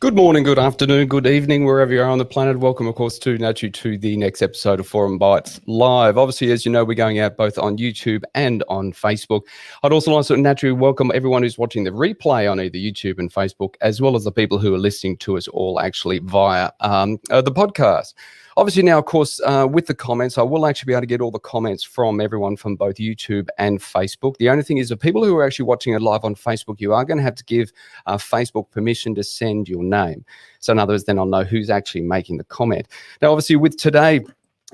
Good morning, good afternoon, good evening, wherever you are on the planet. Welcome, of course, to the next episode of Forum Bites Live. Obviously, as you know, we're going out both on YouTube and on Facebook. I'd also like to naturally welcome everyone who's watching the replay on either YouTube and Facebook, as well as the people who are listening to us all actually via the podcast. Obviously now, of course, with the comments, I will actually be able to get all the comments from everyone from both YouTube and Facebook. The only thing is the people who are actually watching it live on Facebook, you are going to have to give Facebook permission to send your name. So in other words, then I'll know who's actually making the comment. Now, obviously with today,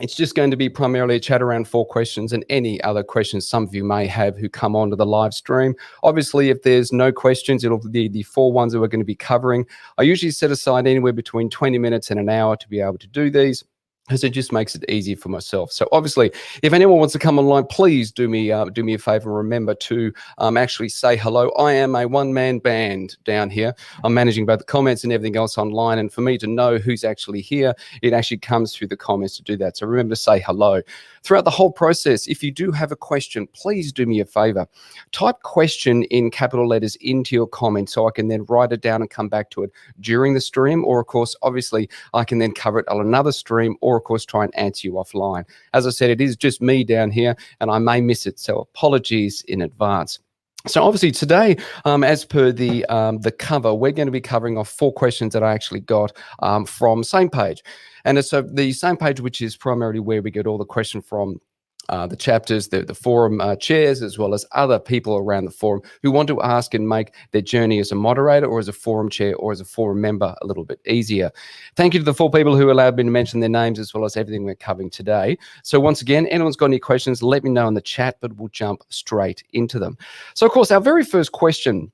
it's just going to be primarily a chat around 4 questions and any other questions some of you may have who come onto the live stream. Obviously, if there's no questions, it'll be the 4 ones that we're going to be covering. I usually set aside anywhere between 20 minutes and an hour to be able to do these, because it just makes it easy for myself. So obviously, if anyone wants to come online, please do me a favor. Remember to actually say hello. I am a one-man band down here. I'm managing both the comments and everything else online. And for me to know who's actually here, it actually comes through the comments to do that. So remember to say hello. Throughout the whole process, if you do have a question, please do me a favor. Type question in capital letters into your comment so I can then write it down and come back to it during the stream. Or, of course, obviously, I can then cover it on another stream or, of course, try and answer you offline. As I said, it is just me down here and I may miss it, so apologies in advance. So obviously today, as per the cover, we're going to be covering off 4 questions that I actually got from Samepage. And so the Samepage, which is primarily where we get all the questions from the chapters, the forum chairs, as well as other people around the forum who want to ask and make their journey as a moderator or as a forum chair or as a forum member a little bit easier. Thank you to the 4 people who allowed me to mention their names as well as everything we're covering today. So once again, anyone's got any questions, let me know in the chat, but we'll jump straight into them. So of course, our very first question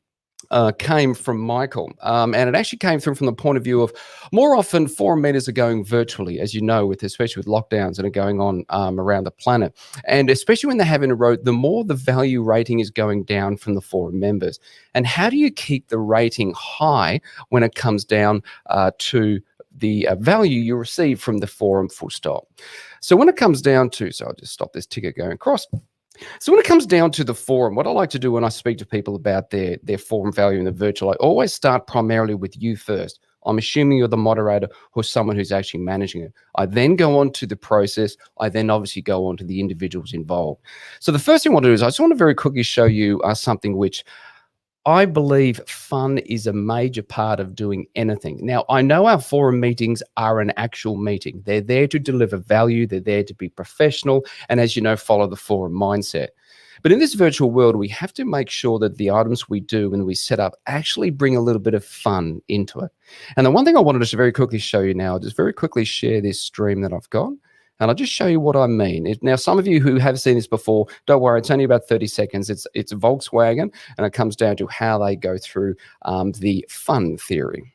came from Michael, and it actually came through from the point of view of more often forum meetings are going virtually, as you know, especially with lockdowns that are going on around the planet, and especially when they have in a row, the more the value rating is going down from the forum members. And how do you keep the rating high when it comes down to the value you receive from the forum, full stop? So when it comes down to, so I'll just stop this ticker going across. So when it comes down to the forum, what I like to do when I speak to people about their forum value in the virtual, I always start primarily with you first. I'm assuming you're the moderator or someone who's actually managing it. I then go on to the process. I then obviously go on to the individuals involved. So the first thing I want to do is I just want to very quickly show you something which I believe fun is a major part of doing anything. Now, I know our forum meetings are an actual meeting. They're there to deliver value. They're there to be professional. And as you know, follow the forum mindset. But in this virtual world, we have to make sure that the items we do and we set up actually bring a little bit of fun into it. And the one thing I wanted to very quickly show you now, just very quickly share this stream that I've got. And I'll just show you what I mean. Now, some of you who have seen this before, don't worry, it's only about 30 seconds. It's Volkswagen, and it comes down to how they go through the fun theory.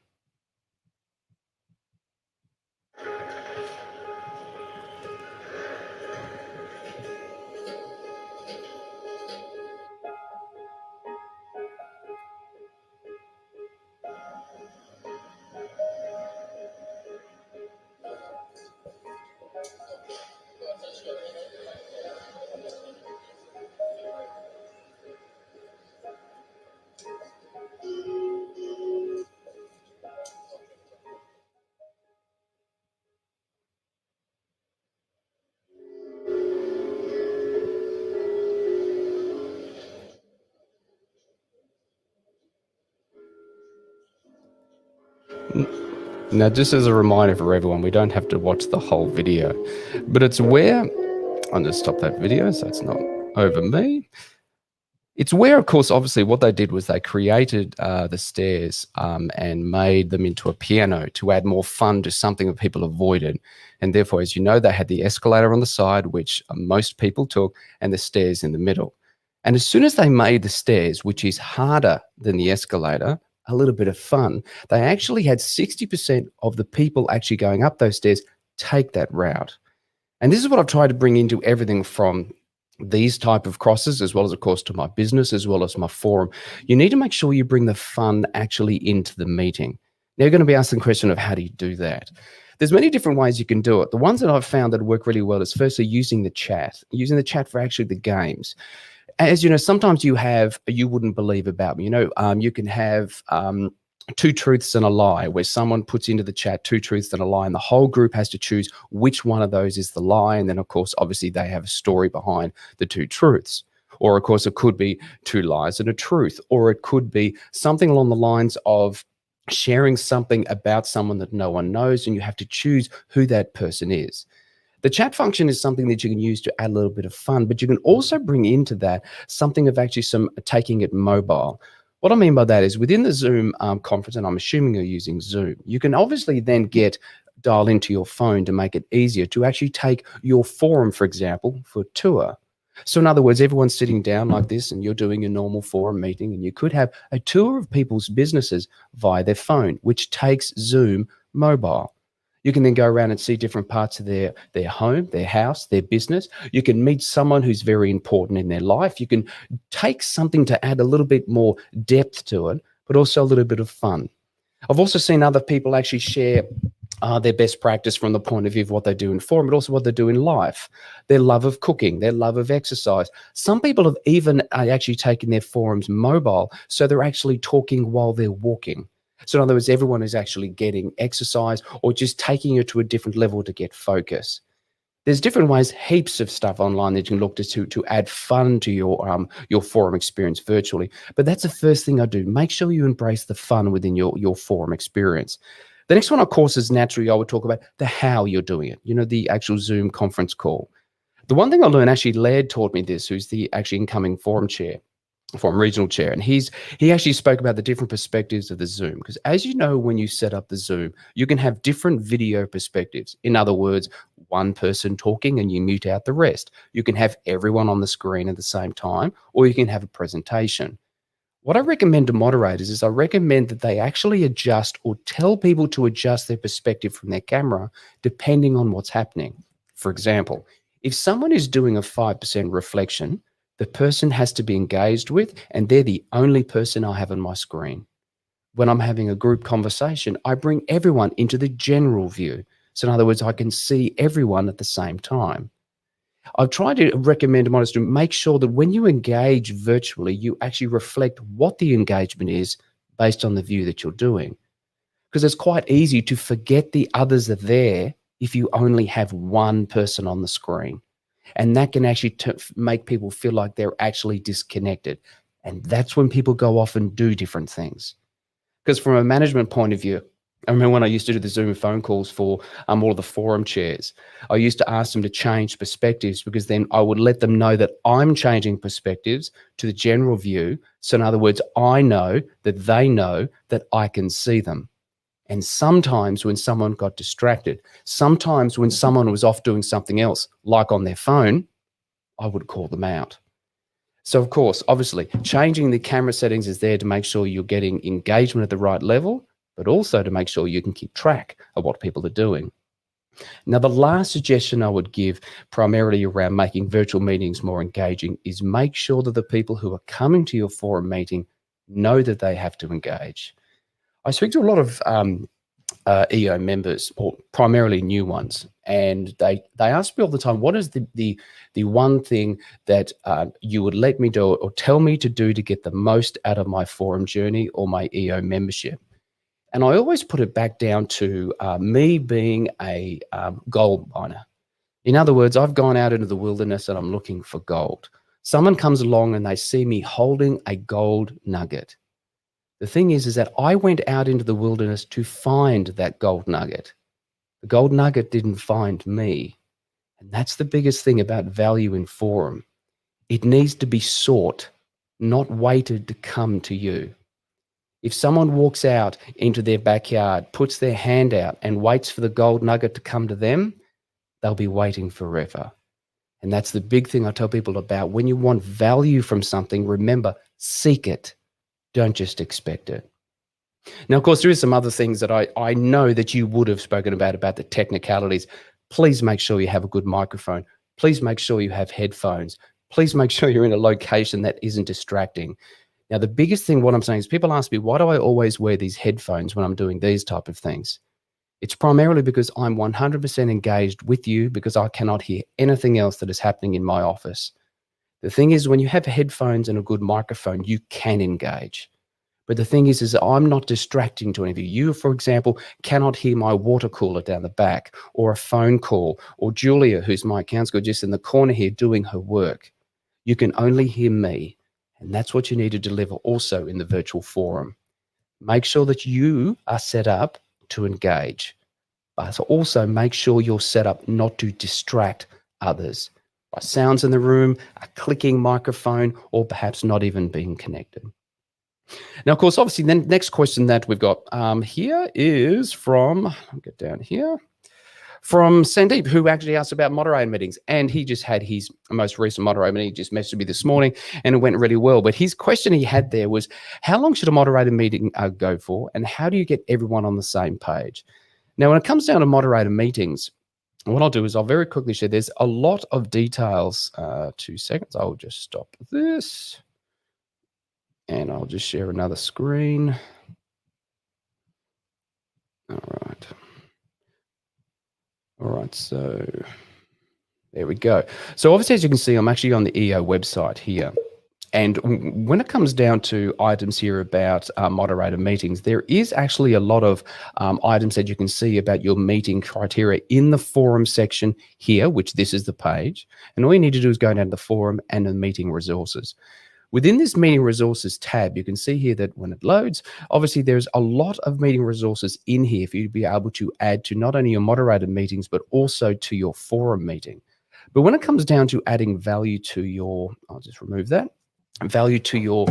Now, just as a reminder for everyone, we don't have to watch the whole video, but it's where, I'll just stop that video so it's not over me. It's where, of course, obviously what they did was they created the stairs and made them into a piano to add more fun to something that people avoided. And therefore, as you know, they had the escalator on the side, which most people took, and the stairs in the middle. And as soon as they made the stairs, which is harder than the escalator, a little bit of fun, they actually had 60% of the people actually going up those stairs take that route. And this is what I've tried to bring into everything from these type of crosses, as well as, of course, to my business, as well as my forum. You need to make sure you bring the fun actually into the meeting. Now, you're going to be asking the question of how do you do that? There's many different ways you can do it. The ones that I've found that work really well is firstly using the chat for actually the games. As you know, sometimes you wouldn't believe about me, you know, you can have two truths and a lie, where someone puts into the chat two truths and a lie, and the whole group has to choose which one of those is the lie. And then, of course, obviously they have a story behind the two truths. Or, of course, it could be two lies and a truth, or it could be something along the lines of sharing something about someone that no one knows, and you have to choose who that person is. The chat function is something that you can use to add a little bit of fun, but you can also bring into that something of actually some taking it mobile. What I mean by that is within the Zoom conference, and I'm assuming you're using Zoom, you can obviously then dial into your phone to make it easier to actually take your forum, for example, for a tour. So in other words, everyone's sitting down like this and you're doing a normal forum meeting, and you could have a tour of people's businesses via their phone, which takes Zoom mobile. You can then go around and see different parts of their home, their house, their business. You can meet someone who's very important in their life. You can take something to add a little bit more depth to it, but also a little bit of fun. I've also seen other people actually share their best practice from the point of view of what they do in forum, but also what they do in life, their love of cooking, their love of exercise. Some people have even actually taken their forums mobile, so they're actually talking while they're walking. So in other words, everyone is actually getting exercise or just taking it to a different level to get focus. There's different ways, heaps of stuff online that you can look to add fun to your forum experience virtually. But that's the first thing I do. Make sure you embrace the fun within your forum experience. The next one, of course, is naturally I would talk about the how you're doing it, the actual Zoom conference call. The one thing I learned, actually, Laird taught me this, who's the actually incoming forum regional chair, and he actually spoke about the different perspectives of the Zoom, because as you know, when you set up the Zoom, you can have different video perspectives. In other words, one person talking and you mute out the rest. You can have everyone on the screen at the same time, or you can have a presentation. What I recommend to moderators is I recommend that they actually adjust or tell people to adjust their perspective from their camera depending on what's happening. For example, if someone is doing a 5% reflection, the person has to be engaged with, and they're the only person I have on my screen. When I'm having a group conversation, I bring everyone into the general view. So in other words, I can see everyone at the same time. I've tried to recommend to moderators to make sure that when you engage virtually, you actually reflect what the engagement is based on the view that you're doing. Because it's quite easy to forget the others are there if you only have one person on the screen. And that can actually make people feel like they're actually disconnected. And that's when people go off and do different things. Because from a management point of view, I remember when I used to do the Zoom phone calls for all of the forum chairs, I used to ask them to change perspectives, because then I would let them know that I'm changing perspectives to the general view. So in other words, I know that they know that I can see them. And sometimes when someone got distracted, sometimes when someone was off doing something else, like on their phone, I would call them out. So of course, obviously, changing the camera settings is there to make sure you're getting engagement at the right level, but also to make sure you can keep track of what people are doing. Now, the last suggestion I would give, primarily around making virtual meetings more engaging, is make sure that the people who are coming to your forum meeting know that they have to engage. I speak to a lot of EO members, or primarily new ones, and they ask me all the time, what is the one thing that you would let me do or tell me to do to get the most out of my forum journey or my EO membership? And I always put it back down to me being a gold miner. In other words, I've gone out into the wilderness and I'm looking for gold. Someone comes along and they see me holding a gold nugget. The thing is that I went out into the wilderness to find that gold nugget. The gold nugget didn't find me. And that's the biggest thing about value in forum. It needs to be sought, not waited to come to you. If someone walks out into their backyard, puts their hand out and waits for the gold nugget to come to them, they'll be waiting forever. And that's the big thing I tell people about. When you want value from something, remember, seek it. Don't just expect it. Now, of course, there is some other things that I know that you would have spoken about the technicalities. Please make sure you have a good microphone. Please make sure you have headphones. Please make sure you're in a location that isn't distracting. Now, the biggest thing, what I'm saying is, people ask me, why do I always wear these headphones when I'm doing these type of things? It's primarily because I'm 100% engaged with you, because I cannot hear anything else that is happening in my office. The thing is, when you have headphones and a good microphone, you can engage. But the thing is I'm not distracting to any of you. You, for example, cannot hear my water cooler down the back, or a phone call, or Julia, who's my accounts girl, just in the corner here doing her work. You can only hear me. And that's what you need to deliver also in the virtual forum. Make sure that you are set up to engage, but also make sure you're set up not to distract others by sounds in the room, a clicking microphone, or perhaps not even being connected. Now, of course, obviously, the next question that we've got here is from, I'll get down here, from Sandeep, who actually asked about moderator meetings. And he just had his most recent moderator meeting. He just messaged me this morning, and it went really well. But his question he had there was, how long should a moderator meeting go for? And how do you get everyone on the same page? Now, when it comes down to moderator meetings, what I'll do is I'll very quickly share. There's a lot of details. 2 seconds. I'll just stop this. And I'll just share another screen. All right, so there we go. So obviously, as you can see, I'm actually on the EO website here. And when it comes down to items here about moderator meetings, there is actually a lot of items that you can see about your meeting criteria in the forum section here, which this is the page. And all you need to do is go down to the forum and the meeting resources. Within this meeting resources tab, you can see here that when it loads, obviously there's a lot of meeting resources in here for you to be able to add to not only your moderated meetings, but also to your forum meeting. But when it comes down to adding value to your, I'll just remove that, value to your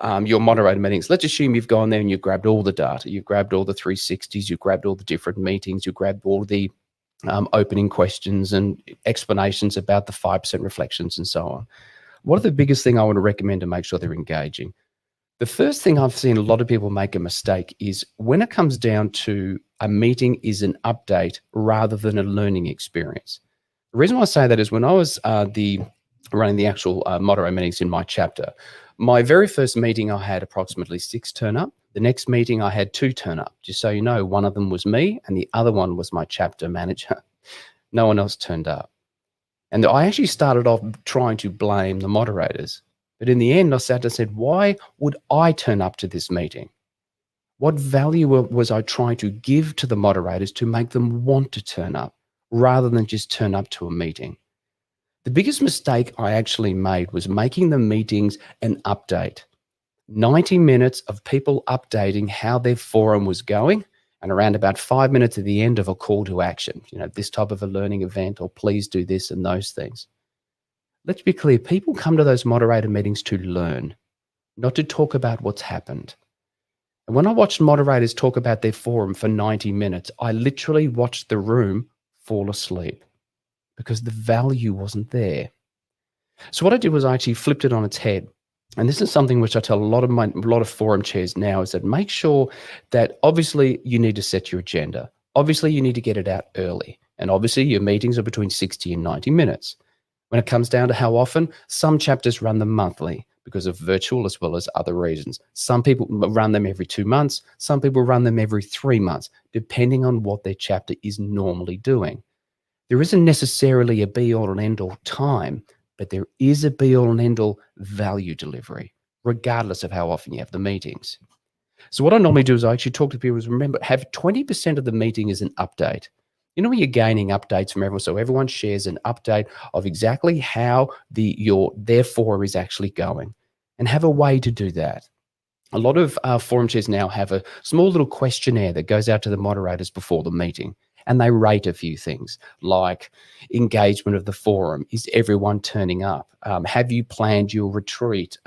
moderated meetings, let's assume you've gone there and you've grabbed all the data, you've grabbed all the 360s, you've grabbed all the different meetings, you've grabbed all the opening questions and explanations about the 5% reflections and so on. What are the biggest thing I want to recommend to make sure they're engaging? The first thing I've seen a lot of people make a mistake is when it comes down to a meeting is an update rather than a learning experience. The reason why I say that is when I was running the actual moderator meetings in my chapter, my very first meeting I had approximately 6 turn up. The next meeting I had 2 turn up. Just so you know, one of them was me and the other one was my chapter manager. No one else turned up. And I actually started off trying to blame the moderators. But in the end, I sat and said, why would I turn up to this meeting? What value was I trying to give to the moderators to make them want to turn up rather than just turn up to a meeting? The biggest mistake I actually made was making the meetings an update. 90 minutes of people updating how their forum was going, and around about 5 minutes at the end of a call to action, this type of a learning event, or please do this and those things. Let's be clear, people come to those moderator meetings to learn, not to talk about what's happened. And when I watched moderators talk about their forum for 90 minutes, I literally watched the room fall asleep because the value wasn't there. So what I did was I actually flipped it on its head. And this is something which I tell a lot of forum chairs now, is that make sure that obviously you need to set your agenda. Obviously you need to get it out early. And obviously your meetings are between 60 and 90 minutes. When it comes down to how often, some chapters run them monthly because of virtual as well as other reasons. Some people run them every 2 months. Some people run them every 3 months, depending on what their chapter is normally doing. There isn't necessarily a be-all and end-all time, but there is a be-all and end-all value delivery, regardless of how often you have the meetings. So what I normally do is I actually talk to people is, remember, have 20% of the meeting as an update. When you're gaining updates from everyone, so everyone shares an update of exactly how their forum is actually going, and have a way to do that. A lot of forum chairs now have a small little questionnaire that goes out to the moderators before the meeting. And they rate a few things like engagement of the forum. Is everyone turning up? Have you planned your retreat?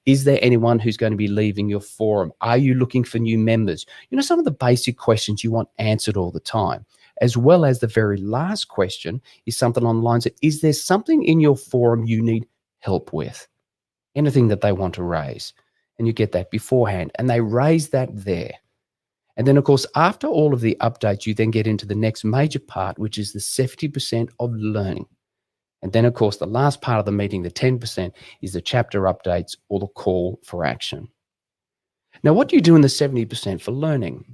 Is there anyone who's going to be leaving your forum? Are you looking for new members? Some of the basic questions you want answered all the time, as well as the very last question is something along the lines of, is there something in your forum you need help with? Anything that they want to raise. And you get that beforehand. And they raise that there. And then, of course, after all of the updates, you then get into the next major part, which is the 70% of learning. And then, of course, the last part of the meeting, the 10%, is the chapter updates or the call for action. Now, what do you do in the 70% for learning?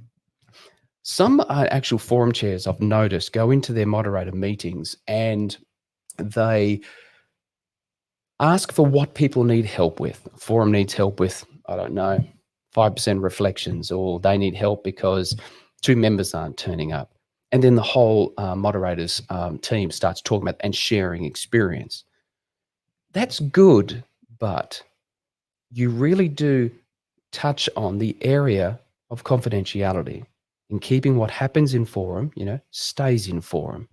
Some actual forum chairs I've noticed go into their moderator meetings and they ask for what people need help with. Forum needs help with, I don't know, 5% reflections, or they need help because 2 members aren't turning up. And then the whole moderators team starts talking about and sharing experience. That's good, but you really do touch on the area of confidentiality in keeping what happens in forum, stays in forum.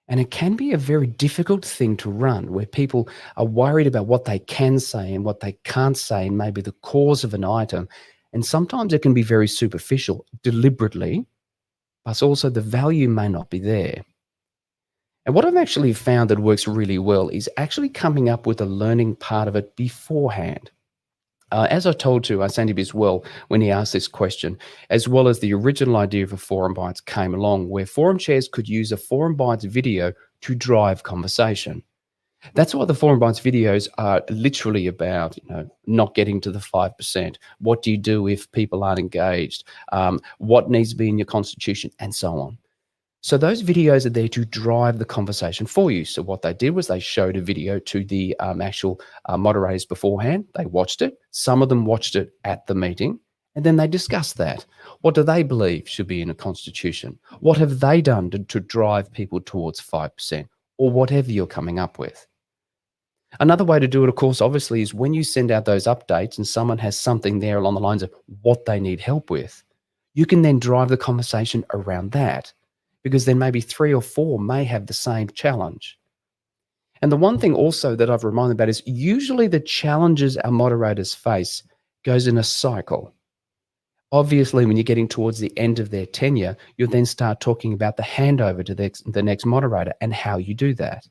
And it can be a very difficult thing to run, where people are worried about what they can say and what they can't say, and maybe the cause of an item. And sometimes it can be very superficial, deliberately, but also the value may not be there. And what I've actually found that works really well is actually coming up with a learning part of it beforehand. As I told to Sandy as well when he asked this question, as well as the original idea of a Forum Bites came along, where forum chairs could use a Forum Bites video to drive conversation. That's why the Forum Bites videos are literally about, not getting to the 5%. What do you do if people aren't engaged? What needs to be in your constitution, and so on. So those videos are there to drive the conversation for you. So what they did was they showed a video to the actual moderators beforehand. They watched it. Some of them watched it at the meeting, and then they discussed that. What do they believe should be in a constitution? What have they done to drive people towards 5%, or whatever you're coming up with? Another way to do it, of course, obviously, is when you send out those updates and someone has something there along the lines of what they need help with, you can then drive the conversation around that, because then maybe 3 or 4 may have the same challenge. And the one thing also that I've reminded about is usually the challenges our moderators face goes in a cycle. Obviously, when you're getting towards the end of their tenure, you'll then start talking about the handover to the next moderator and how you do that.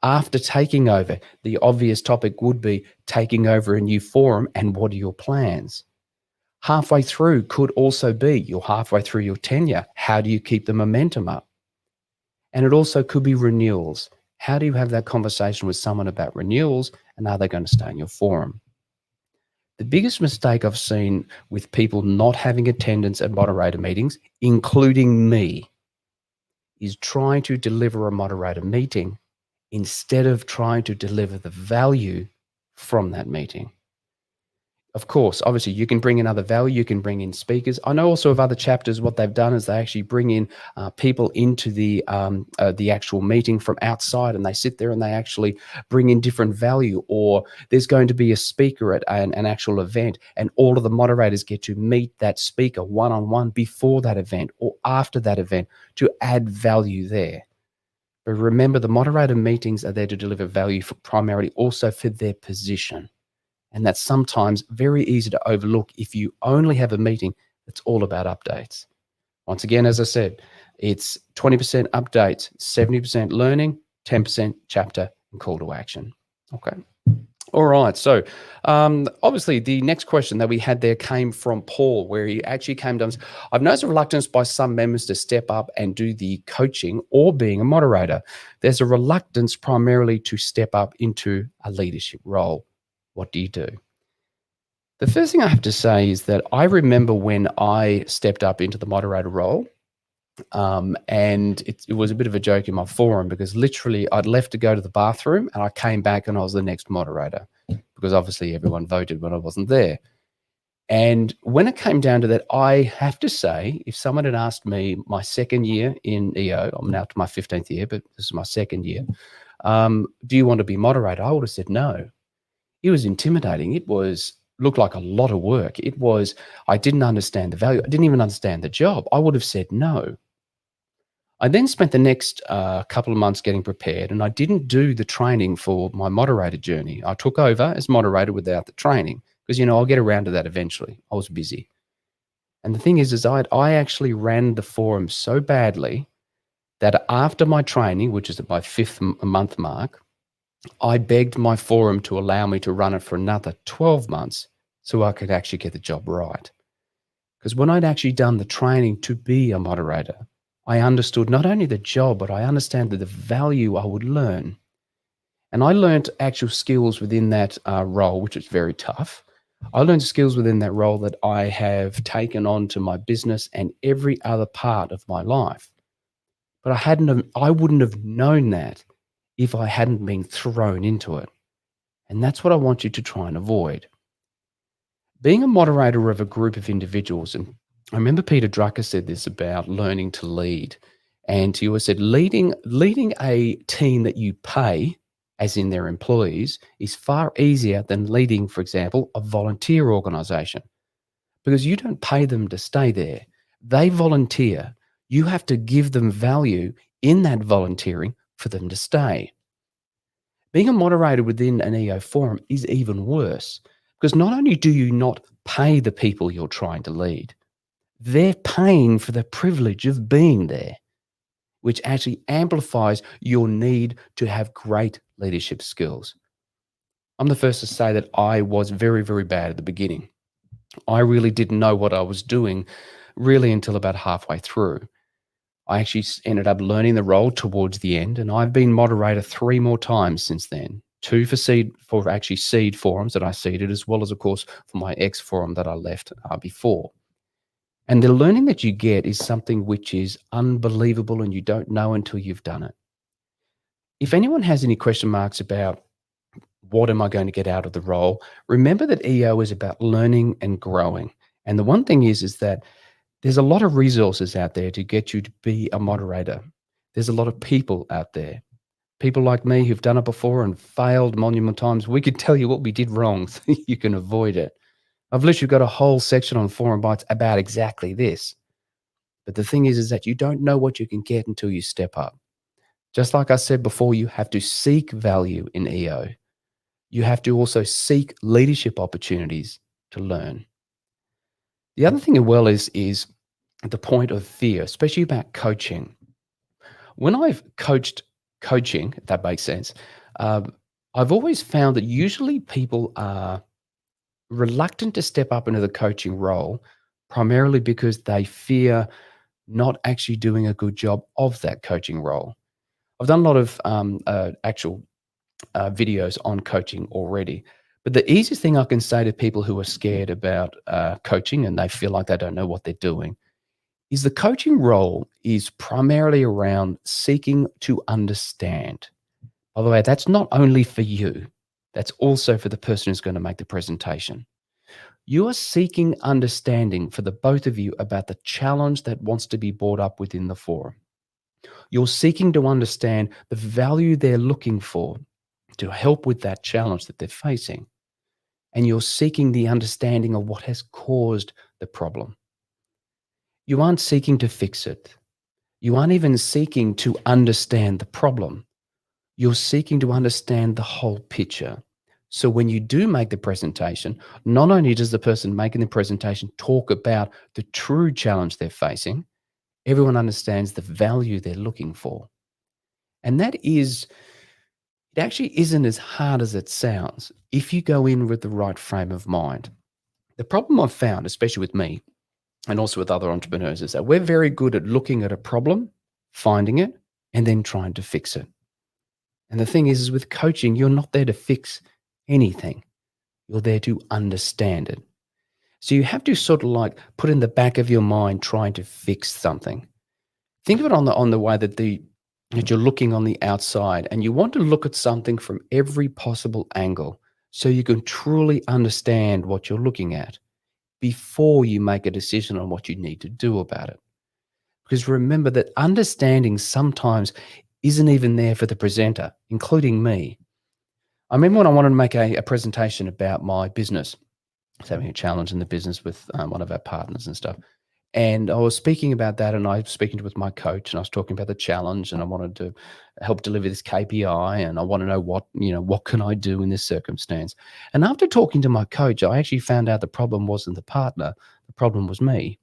After taking over, the obvious topic would be taking over a new forum and what are your plans? Halfway through could also be you're halfway through your tenure. How do you keep the momentum up? And it also could be renewals. How do you have that conversation with someone about renewals, and are they going to stay in your forum? The biggest mistake I've seen with people not having attendance at moderator meetings, including me, is trying to deliver a moderator meeting instead of trying to deliver the value from that meeting. Of course, obviously, you can bring in other value. You can bring in speakers. I know also of other chapters, what they've done is they actually bring in people into the actual meeting from outside, and they sit there and they actually bring in different value. Or there's going to be a speaker at an actual event, and all of the moderators get to meet that speaker one-on-one before that event or after that event to add value there. But remember, the moderator meetings are there to deliver value primarily also for their position. And that's sometimes very easy to overlook if you only have a meeting that's all about updates. Once again, as I said, it's 20% updates, 70% learning, 10% chapter and call to action. Okay. All right. So obviously the next question that we had there came from Paul, where he actually came to us. I've noticed a reluctance by some members to step up and do the coaching or being a moderator. There's a reluctance primarily to step up into a leadership role. What do you do? The first thing I have to say is that I remember when I stepped up into the moderator role, and it was a bit of a joke in my forum, because literally I'd left to go to the bathroom and I came back and I was the next moderator, because obviously everyone voted when I wasn't there. And when it came down to that, I have to say, if someone had asked me my second year in EO, I'm now to my 15th year, but this is my second year, do you want to be moderator? I would have said no. It was intimidating. It looked like a lot of work. I didn't understand the value. I didn't even understand the job. I would have said no. I then spent the next couple of months getting prepared, and I didn't do the training for my moderator journey. I took over as moderator without the training because, I'll get around to that eventually. I was busy. And the thing is I actually ran the forum so badly that after my training, which is at my 5th month mark, I begged my forum to allow me to run it for another 12 months so I could actually get the job right. Because when I'd actually done the training to be a moderator, I understood not only the job, but I understand the value I would learn. And I learned actual skills within that role, which is very tough. I learned skills within that role that I have taken on to my business and every other part of my life. But I wouldn't have known that if I hadn't been thrown into it. And that's what I want you to try and avoid. Being a moderator of a group of individuals, and I remember Peter Drucker said this about learning to lead, and he always said leading a team that you pay, as in their employees, is far easier than leading, for example, a volunteer organization, because you don't pay them to stay there. They volunteer. You have to give them value in that volunteering for them to stay. Being a moderator within an EO forum is even worse, because not only do you not pay the people you're trying to lead, they're paying for the privilege of being there, which actually amplifies your need to have great leadership skills. I'm the first to say that I was very, very bad at the beginning. I really didn't know what I was doing really until about halfway through. I actually ended up learning the role towards the end, and I've been moderator 3 more times since then. 2 for actually seed forums that I seeded, as well as, of course, for my ex forum that I left before. And the learning that you get is something which is unbelievable, and you don't know until you've done it. If anyone has any question marks about what am I going to get out of the role, remember that EO is about learning and growing. And the one thing is that there's a lot of resources out there to get you to be a moderator. There's a lot of people out there. People like me who've done it before and failed monumental times. We could tell you what we did wrong so you can avoid it. I've literally got a whole section on Forum Bytes about exactly this. But the thing is that you don't know what you can get until you step up. Just like I said before, you have to seek value in EO. You have to also seek leadership opportunities to learn. The other thing as well is the point of fear, especially about coaching. When I've coached coaching, if that makes sense, I've always found that usually people are reluctant to step up into the coaching role, primarily because they fear not actually doing a good job of that coaching role. I've done a lot of actual videos on coaching already. But the easiest thing I can say to people who are scared about coaching and they feel like they don't know what they're doing is the coaching role is primarily around seeking to understand. By the way, that's not only for you, that's also for the person who's going to make the presentation. You are seeking understanding for the both of you about the challenge that wants to be brought up within the forum. You're seeking to understand the value they're looking for to help with that challenge that they're facing. And you're seeking the understanding of what has caused the problem. You aren't seeking to fix it. You aren't even seeking to understand the problem. You're seeking to understand the whole picture. So when you do make the presentation, not only does the person making the presentation talk about the true challenge they're facing, everyone understands the value they're looking for. And it actually isn't as hard as it sounds if you go in with the right frame of mind. The problem I've found, especially with me and also with other entrepreneurs, is that we're very good at looking at a problem, finding it, and then trying to fix it. And the thing is with coaching, you're not there to fix anything. You're there to understand it. So you have to sort of like put in the back of your mind trying to fix something. Think of it on the way that you're looking on the outside, and you want to look at something from every possible angle so you can truly understand what you're looking at before you make a decision on what you need to do about it. Because remember that understanding sometimes isn't even there for the presenter, including me. I remember when I wanted to make a presentation about my business. I was having a challenge in the business with one of our partners and stuff. And I was speaking about that, and I was speaking with my coach, and I was talking about the challenge, and I wanted to help deliver this KPI, and I want to know what can I do in this circumstance. And after talking to my coach, I actually found out the problem wasn't the partner, the problem was me.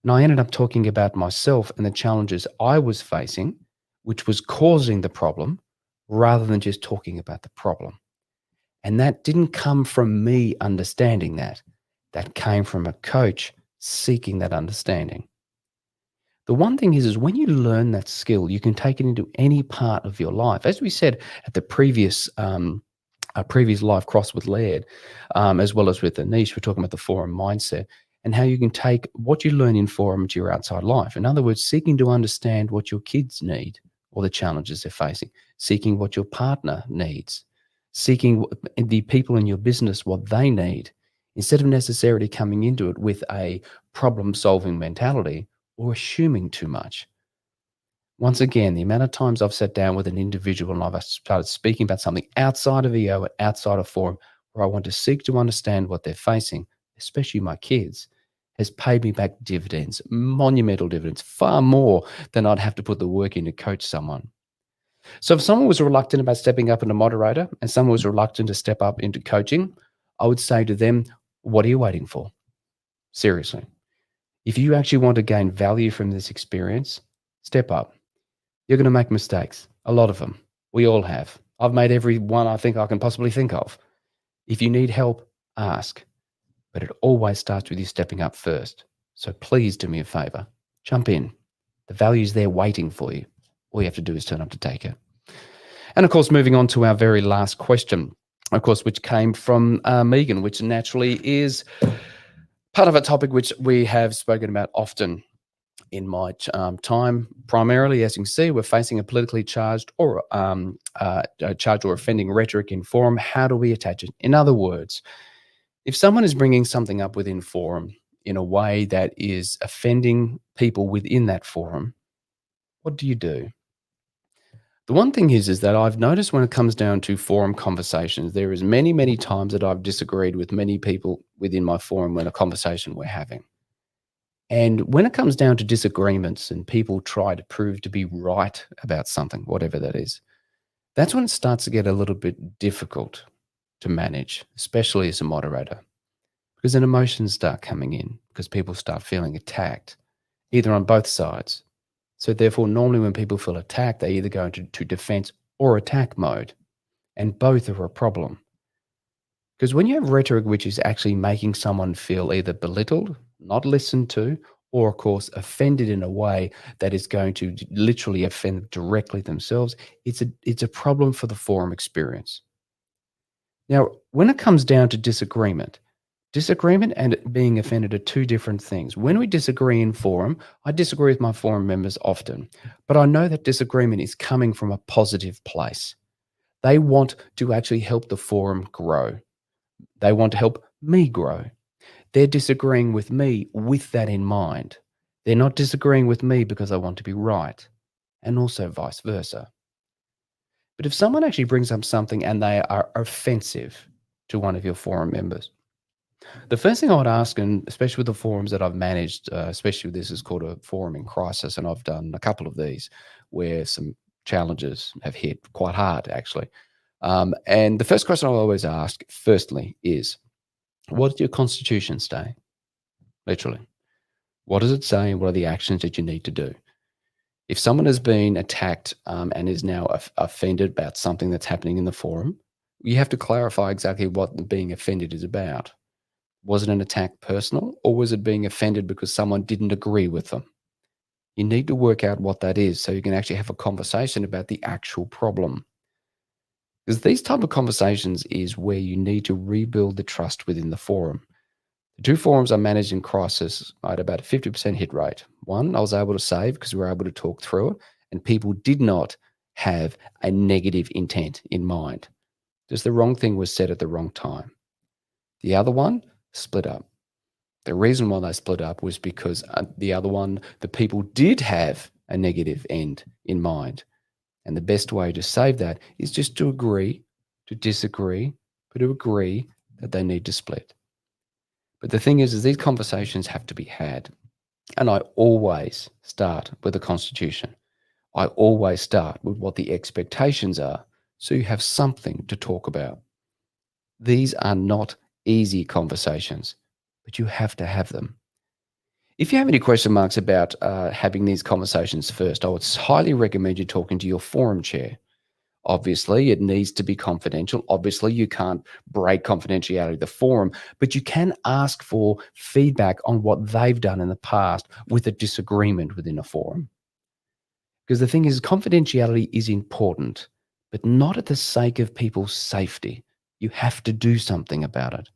And I ended up talking about myself and the challenges I was facing, which was causing the problem, rather than just talking about the problem. And that didn't come from me understanding that. That came from a coach seeking that understanding. The one thing is when you learn that skill, you can take it into any part of your life. As we said at the previous live cross with Laird, as well as with Anish, we're talking about the forum mindset and how you can take what you learn in forum to your outside life. In other words, seeking to understand what your kids need or the challenges they're facing, seeking what your partner needs, seeking the people in your business, what they need instead of necessarily coming into it with a problem-solving mentality or assuming too much. Once again, the amount of times I've sat down with an individual and I've started speaking about something outside of EO and outside of forum where I want to seek to understand what they're facing, especially my kids, has paid me back dividends, monumental dividends, far more than I'd have to put the work in to coach someone. So if someone was reluctant about stepping up into moderator and someone was reluctant to step up into coaching, I would say to them, what are you waiting for? Seriously. If you actually want to gain value from this experience, step up. You're going to make mistakes, a lot of them. We all have. I've made every one I think I can possibly think of. If you need help, ask. But it always starts with you stepping up first. So please do me a favor. Jump in. The value's there waiting for you. All you have to do is turn up to take it. And of course, moving on to our very last question, of course, which came from Megan, which naturally is part of a topic which we have spoken about often in my time. Primarily, as you can see, we're facing a politically charged or charged or offending rhetoric in forum. How do we attach it? In other words, if someone is bringing something up within forum in a way that is offending people within that forum, what do you do? The one thing is that I've noticed when it comes down to forum conversations, there is many, many times that I've disagreed with many people within my forum when a conversation we're having. And when it comes down to disagreements and people try to prove to be right about something, whatever that is, that's when it starts to get a little bit difficult to manage, especially as a moderator, because then emotions start coming in because people start feeling attacked, either on both sides. So therefore, normally when people feel attacked, they either go into defense or attack mode, and both are a problem. Because when you have rhetoric which is actually making someone feel either belittled, not listened to, or of course offended in a way that is going to literally offend directly themselves, it's a problem for the forum experience. Now, when it comes down to disagreement and being offended are two different things. When we disagree in forum, I disagree with my forum members often, but I know that disagreement is coming from a positive place. They want to actually help the forum grow. They want to help me grow. They're disagreeing with me with that in mind. They're not disagreeing with me because I want to be right, and also vice versa. But if someone actually brings up something and they are offensive to one of your forum members, the first thing I would ask, and especially with the forums that I've managed, especially this is called a forum in crisis, and I've done a couple of these where some challenges have hit quite hard, actually. And the first question I'll always ask, firstly, is, what does your constitution say? Literally. What does it say? What are the actions that you need to do? If someone has been attacked and is now offended about something that's happening in the forum, you have to clarify exactly what being offended is about. Was it an attack personal, or was it being offended because someone didn't agree with them? You need to work out what that is so you can actually have a conversation about the actual problem. Because these type of conversations is where you need to rebuild the trust within the forum. The two forums I managed in crisis, I had about a 50% hit rate. One, I was able to save because we were able to talk through it, and people did not have a negative intent in mind. Just the wrong thing was said at the wrong time. The other one split up. The reason why they split up was because the other one, the people did have a negative end in mind. And the best way to save that is just to agree, to disagree, but to agree that they need to split. But the thing is these conversations have to be had. And I always start with the Constitution. I always start with what the expectations are, so you have something to talk about. These are not easy conversations, but you have to have them. If you have any question marks about having these conversations first, I would highly recommend you talking to your forum chair. Obviously, it needs to be confidential. Obviously, you can't break confidentiality of the forum, but you can ask for feedback on what they've done in the past with a disagreement within a forum. Because the thing is, confidentiality is important, but not at the sake of people's safety. You have to do something about it.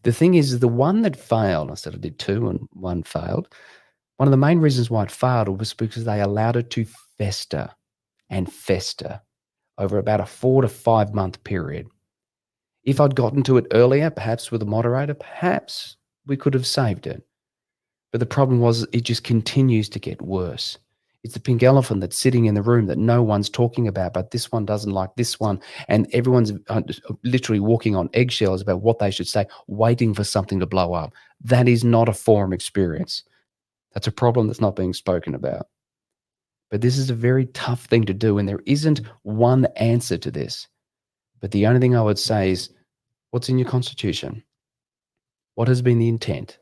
The thing is the one that failed, I said I did two and one failed. One of the main reasons why it failed was because they allowed it to fester and fester over about a 4 to 5 month period. If I'd gotten to it earlier, perhaps with a moderator, perhaps we could have saved it. But the problem was it just continues to get worse. It's the pink elephant that's sitting in the room that no one's talking about, but this one doesn't like this one. And everyone's literally walking on eggshells about what they should say, waiting for something to blow up. That is not a forum experience. That's a problem that's not being spoken about. But this is a very tough thing to do, and there isn't one answer to this. But the only thing I would say is, what's in your constitution? What has been the intent?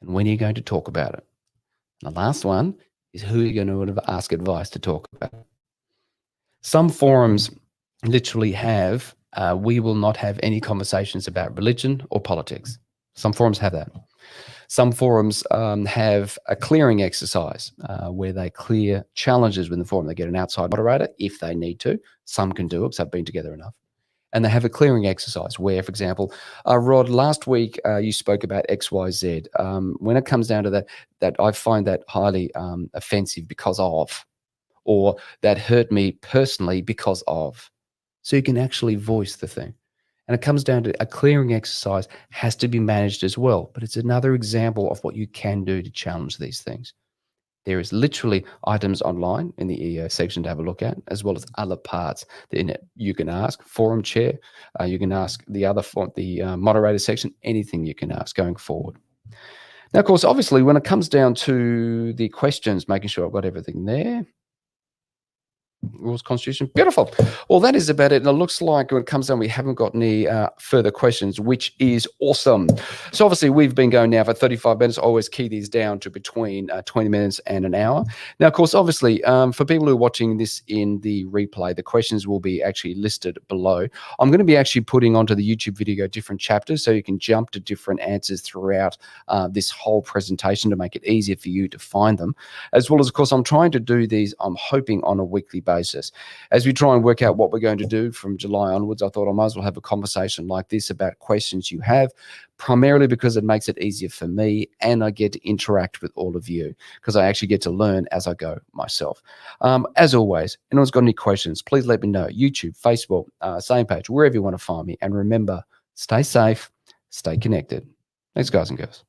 And when are you going to talk about it? And the last one is, who are you going to ask advice to talk about? Some forums literally have, we will not have any conversations about religion or politics. Some forums have that. Some forums have a clearing exercise where they clear challenges within the forum. They get an outside moderator if they need to. Some can do it because they've been together enough. And they have a clearing exercise where, for example, Rod, last week you spoke about XYZ. When it comes down to that I find that highly offensive because of, or that hurt me personally because of. So you can actually voice the thing. And it comes down to a clearing exercise has to be managed as well. But it's another example of what you can do to challenge these things. There is literally items online in the EO section to have a look at, as well as other parts that you can ask. Forum chair, you can ask the other moderator section, anything you can ask going forward. Now, of course, obviously, when it comes down to the questions, making sure I've got everything there. Rules, Constitution, beautiful. Well, that is about it. And it looks like when it comes down, we haven't got any further questions, which is awesome. So obviously, we've been going now for 35 minutes. I always key these down to between 20 minutes and an hour. Now, of course, obviously, for people who are watching this in the replay, the questions will be actually listed below. I'm going to be actually putting onto the YouTube video different chapters so you can jump to different answers throughout this whole presentation to make it easier for you to find them. As well as, of course, I'm trying to do these, I'm hoping, on a weekly basis. As we try and work out what we're going to do from July onwards, I thought I might as well have a conversation like this about questions you have, primarily because it makes it easier for me and I get to interact with all of you because I actually get to learn as I go myself. As always, anyone's got any questions, please let me know. YouTube, Facebook, Samepage, wherever you want to find me. And remember, stay safe, stay connected. Thanks, guys and girls.